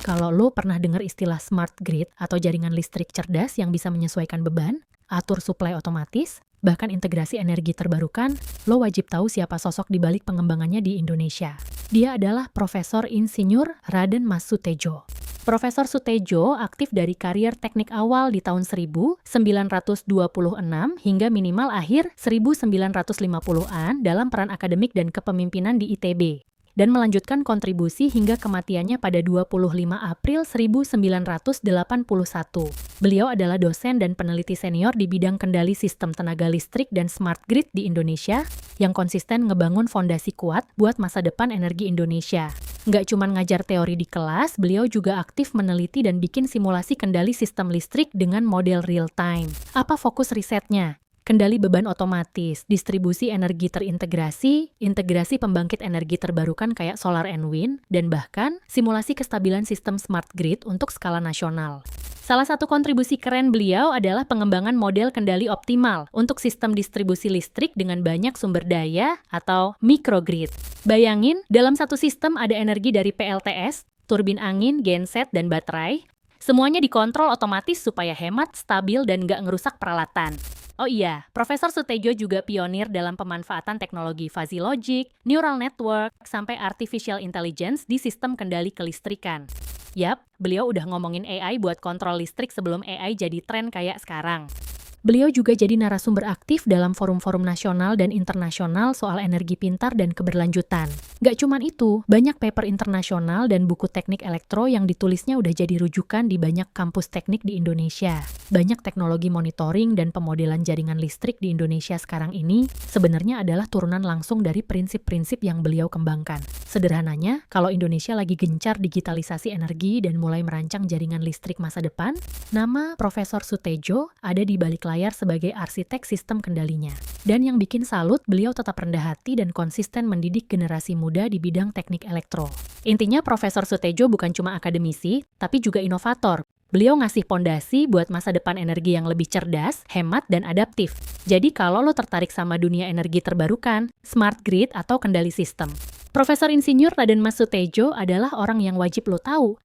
Kalau lo pernah dengar istilah smart grid atau jaringan listrik cerdas yang bisa menyesuaikan beban, atur suplai otomatis, bahkan integrasi energi terbarukan, lo wajib tahu siapa sosok di balik pengembangannya di Indonesia. Dia adalah Profesor Insinyur Raden Mas Sutejo. Profesor Sutejo aktif dari karier teknik awal di tahun 1926 hingga minimal akhir 1950-an dalam peran akademik dan kepemimpinan di ITB, dan melanjutkan kontribusi hingga kematiannya pada 25 April 1981. Beliau adalah dosen dan peneliti senior di bidang kendali sistem tenaga listrik dan smart grid di Indonesia yang konsisten ngebangun fondasi kuat buat masa depan energi Indonesia. Nggak cuma ngajar teori di kelas, beliau juga aktif meneliti dan bikin simulasi kendali sistem listrik dengan model real-time. Apa fokus risetnya? Kendali beban otomatis, distribusi energi terintegrasi, integrasi pembangkit energi terbarukan kayak solar and wind, dan bahkan simulasi kestabilan sistem smart grid untuk skala nasional. Salah satu kontribusi keren beliau adalah pengembangan model kendali optimal untuk sistem distribusi listrik dengan banyak sumber daya atau microgrid. Bayangin, dalam satu sistem ada energi dari PLTS, turbin angin, genset, dan baterai. Semuanya dikontrol otomatis supaya hemat, stabil, dan nggak ngerusak peralatan. Oh iya, Profesor Sutejo juga pionir dalam pemanfaatan teknologi fuzzy logic, neural network, sampai artificial intelligence di sistem kendali kelistrikan. Yap, beliau udah ngomongin AI buat kontrol listrik sebelum AI jadi tren kayak sekarang. Beliau juga jadi narasumber aktif dalam forum-forum nasional dan internasional soal energi pintar dan keberlanjutan. Gak cuman itu, banyak paper internasional dan buku teknik elektro yang ditulisnya udah jadi rujukan di banyak kampus teknik di Indonesia. Banyak teknologi monitoring dan pemodelan jaringan listrik di Indonesia sekarang ini sebenarnya adalah turunan langsung dari prinsip-prinsip yang beliau kembangkan. Sederhananya, kalau Indonesia lagi gencar digitalisasi energi dan mulai merancang jaringan listrik masa depan, nama Profesor Sutejo ada di balik layar sebagai arsitek sistem kendalinya. Dan yang bikin salut, beliau tetap rendah hati dan konsisten mendidik generasi muda di bidang teknik elektro. Intinya Profesor Sutejo bukan cuma akademisi, tapi juga inovator. Beliau ngasih pondasi buat masa depan energi yang lebih cerdas, hemat, dan adaptif. Jadi kalau lo tertarik sama dunia energi terbarukan, smart grid, atau kendali sistem, Profesor Insinyur Raden Mas Sutejo adalah orang yang wajib lo tahu.